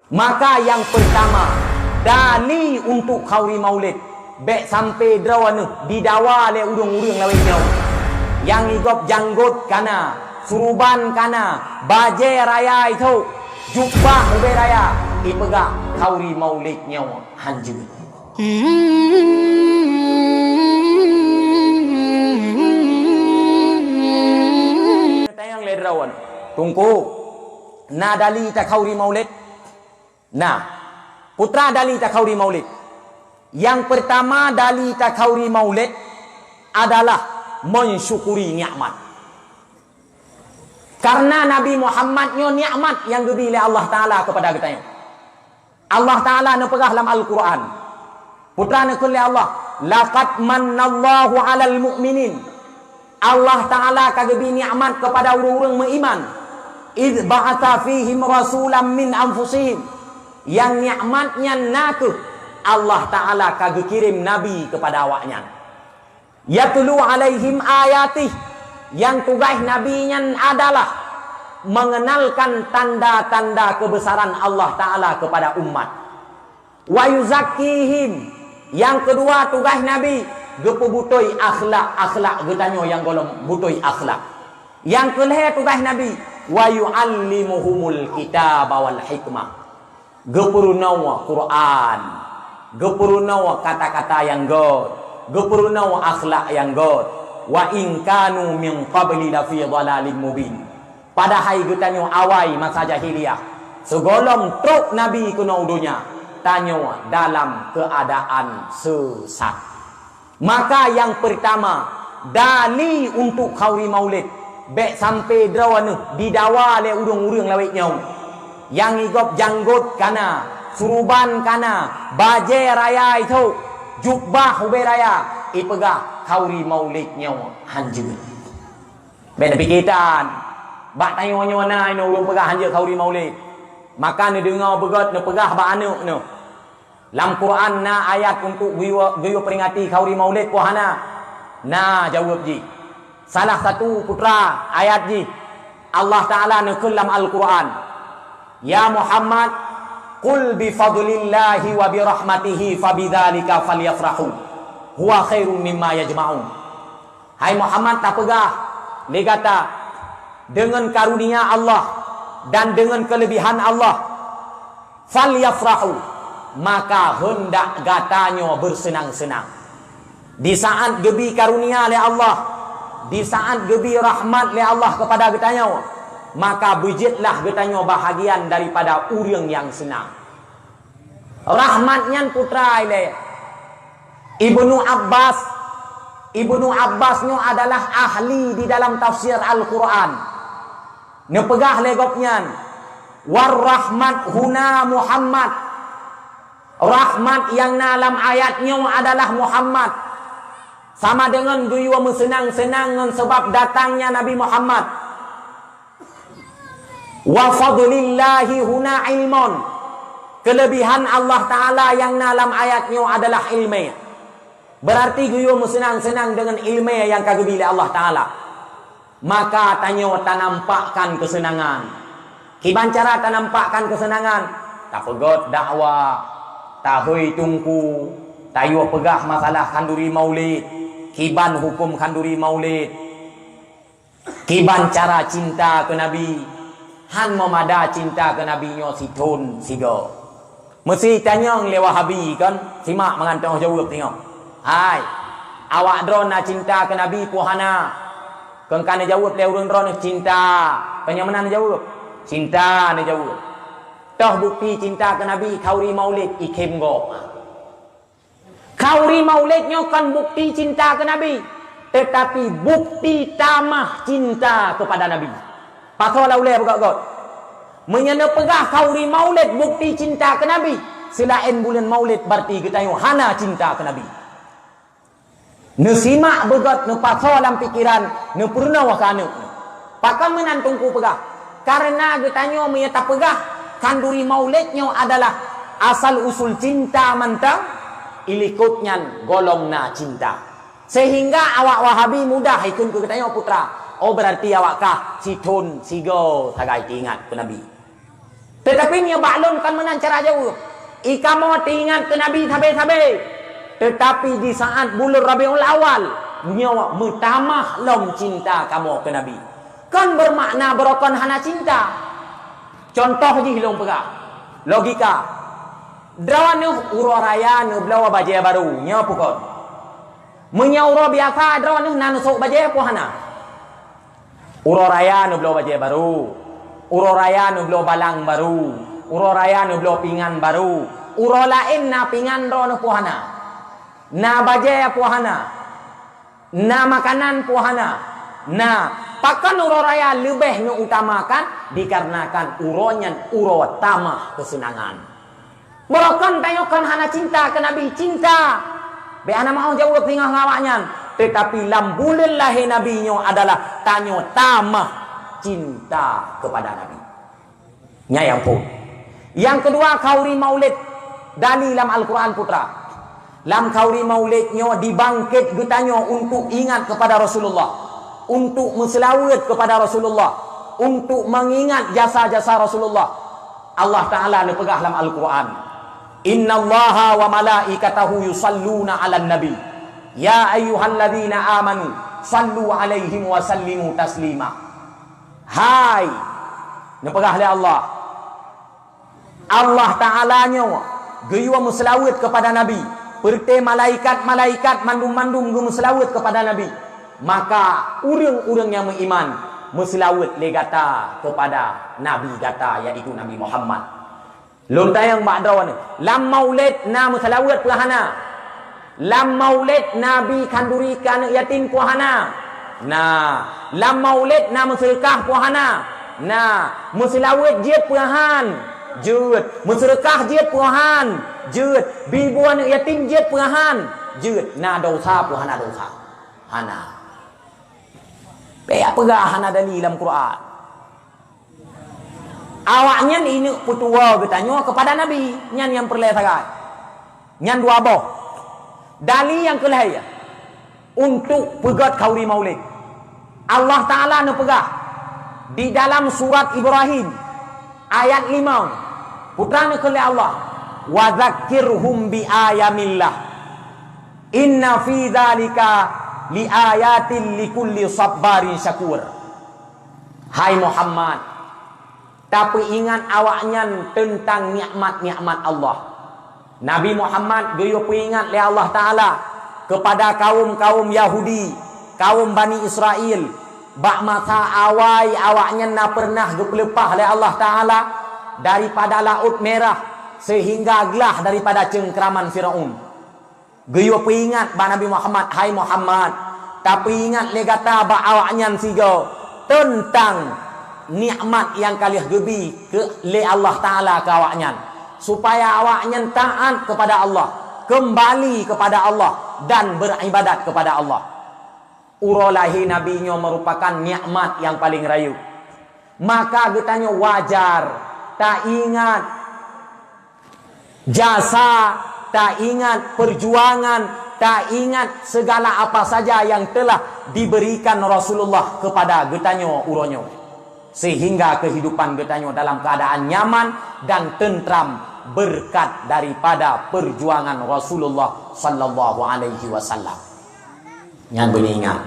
Maka yang pertama, dali untuk khauri maulid bek sampai drawana didawa le urung-urung lawai nyau. Yang igop janggut kana, suruban kana, baje raya itu, jubah ube raya, ipegak khauri maulid nyau hanjur. Tayang le drawan. Tunggu. Na dali ta khauri maulid. Nah, putra dali ta khauri maulid. Yang pertama dali ta khauri maulid adalah mensyukuri nikmat. Karena Nabi Muhammad nyo nikmat yang diberi oleh Allah Taala kepada kita. Allah Taala nepegah dalam Al-Quran. Putra nekul Allah, laqad mannallahu 'alal mu'minin. Allah Taala kagebe nikmat kepada orang-orang beriman. Idz ba'atha fihim rasulan min anfusihim. Yang nikmatnya naku Allah Taala kagebe kirim nabi kepada awaknya. Yatlu 'alaihim ayatih. Yang tugas nabinya adalah mengenalkan tanda-tanda kebesaran Allah Taala kepada umat. Wa yuzakkihim. Yang kedua tugas Nabi gepu butoi akhlak getanyo yang golong butoi akhlak. Yang kelih tugas Nabi wa yuallimuhumul kitab wal hikmah. Gepurunawa Quran, gepurunawa kata-kata yang god, gepurunawa akhlak yang god. Wa in kanu min qabli la fi dhalalin mubin. Padahal getanyo awai masa jahiliyah segolong truk Nabi kuno dunia tanyo dalam keadaan sesat. Maka yang pertama dali untuk khauri maulid bek sampai drawana didawa le urung-urung lawai nyau. Yang igop janggut kana, suruban kana, baje raya itu, jubah ube raya, ipegah khauri maulid nyau hanjur. Bek pikitan bak tanyo na ino urung pegah hanjur khauri maulid. Maka ni dengar begot ni pegah bak anu no. Dalam Quran na ayat untuk guyo peringati khauri maulid pohana. Na jawab ji. Salah satu putra ayat ji. Allah Taala nekul dalam Al-Quran. Ya Muhammad, qul bi fadlillahi wa bi rahmatihi fabidzalika falyafrahu. Huwa khairum mimma yajma'un. Hai Muhammad tak pegah. Dia kata dengan karunia Allah dan dengan kelebihan Allah falyafrahu, maka hendak gatanyo bersenang-senang. Di saat gebi karunia oleh Allah, di saat gebi rahmat oleh Allah kepada gatanyo, maka bujitlah gatanyo bahagian daripada urang yang senang. Rahmatnya putra ile Ibnu Abbas. Ibnu Abbasnya adalah ahli di dalam tafsir Al-Quran. Nepegah legopnya war rahmat huna Muhammad. Rahmat yang dalam ayatnya adalah Muhammad. Sama dengan guyua mensenang-senang sebab datangnya Nabi Muhammad. Wa fadlillahi huna ilmun. Kelebihan Allah Ta'ala yang dalam ayatnya adalah ilmu. Berarti guyua mensenang-senang dengan ilmu yang kagubili Allah Ta'ala. Maka tanyo tanampakkan kesenangan. Kiban cara tanampakkan kesenangan. Tak pegot dakwah. Tahui tungku, tayo pegah masalah kanduri maulid, kiban hukum kanduri maulid, kiban cara cinta ke Nabi, han memada cinta ke Nabi nyo situn sigo. Mesti tanyang le Wahabi kan, simak mengantong jawab tengok. Hai, awak drona cinta ke Nabi puhana, kengkane jawab le urun drona cinta, kanya mana jawab? Cinta ne jawab. Toh bukti cinta ke Nabi khauri maulid ikem go. Khauri maulidnya kan bukti cinta ke Nabi, tetapi bukti tamah cinta kepada Nabi. Pasal lauleh begot-got. Menyana pegah khauri maulid bukti cinta ke Nabi. Selain bulan maulid berarti kita hana cinta ke Nabi. Nesimak begot ne pasal dalam pikiran ne purna wakana. Pakam menantungku pegah. Karena getanyo menyata pegah kanduri maulidnya adalah asal usul cinta mantang ilikutnya golongna cinta. Sehingga awak Wahabi mudah ikut ke katanya putra. Oh berarti awak kah situn sigo tagai ingat ke Nabi. Tetapi nya baklon kan menan cara jauh. Ika mau ingat ke Nabi tabe-tabe. Tetapi di saat bulan Rabiul Awal, nyawa mutamah lom cinta kamu ke Nabi. Kan bermakna berokon hana cinta. Contoh je hilong pegak. Logika. Drawan nu uroraya nu blawa baje baru nya pukon. Menyauro biasa drawan nu nanu sok baje pohana. Uroraya nu blawa baje baru. Uroraya nu blawa balang baru. Uroraya nu blawa pingan baru. Uro lain na pingan ro nu pohana. Na baje pohana. Na makanan pohana. Na pakan uroraya lebih nu utamakan dikarenakan uronyan uro tamah kesenangan. Merokan tanyakan hana cinta ke Nabi cinta. Be ana mau jauh tinggal ngawaknya. Tetapi lam bulan lahir Nabi nyo adalah tanyo tamah cinta kepada Nabi. Nya yang pun. Yang kedua kauri maulid dari dalam Al-Quran putra. Lam kauri maulid nyo dibangkit getanyo untuk ingat kepada Rasulullah. Untuk menselawat kepada Rasulullah, untuk mengingat jasa-jasa Rasulullah. Allah Ta'ala nepegah dalam Al-Quran, Innallaha wa malaikatahu yusalluna ala nabi ya ayyuhalladzina amanu sallu alaihim wa sallimu taslima. Hai nepegah oleh Allah, Allah Ta'ala nyo geyua menselawat kepada Nabi. Perte malaikat-malaikat mandum-mandum menselawat kepada Nabi. Maka urang-urang yang beriman menselawat legata kepada Nabi gata, iaitu Nabi Muhammad. Lontayang ba'dawan lam maulid na menselawat pelahana. Lam maulid Nabi kandurikan yatim puhana. Nah, lam maulid na mensedekah puhana. Nah, menselawat je pelahan. Jut, mensedekah je puhan. Jut, bibuan yatim je pelahan. Jut, na dosa puhana dosa. Hana. Baik pegah hana dalil dalam Quran. Awaknya ini putua bertanya kepada Nabi. Nyan yang perleh sagai. Nyan dua boh. Dalil yang kelih untuk pegat kauri maulid. Allah Ta'ala nepegah di dalam surat Ibrahim ayat 5. Putra kelih Allah. Wa dzakirhum bi ayamillah. Inna fi dzalika li ayatin li kulli sabbarin syakur. Hai Muhammad, tapi ingat awaknya tentang nikmat-nikmat Allah. Nabi Muhammad geyo peringat oleh Allah Ta'ala kepada kaum-kaum Yahudi, kaum Bani Israel, bak masa awai awaknya na pernah gepelepah oleh Allah Ta'ala daripada Laut Merah sehingga gelah daripada cengkraman Firaun. Geyo peringat ba Nabi Muhammad, hai Muhammad, tapi ingat legata ba awaknya sigo tentang nikmat yang kalian gebi ke le Allah Ta'ala ke awaknya, supaya awaknya taat kepada Allah, kembali kepada Allah dan beribadat kepada Allah. Urolahi nabinya merupakan nikmat yang paling rayu. Maka getanya wajar tak ingat jasa, tak ingat perjuangan, tak ingat segala apa saja yang telah diberikan Rasulullah kepada getanyo uronyo, sehingga kehidupan getanyo dalam keadaan nyaman dan tentram berkat daripada perjuangan Rasulullah sallallahu alaihi wasallam. Yang beringat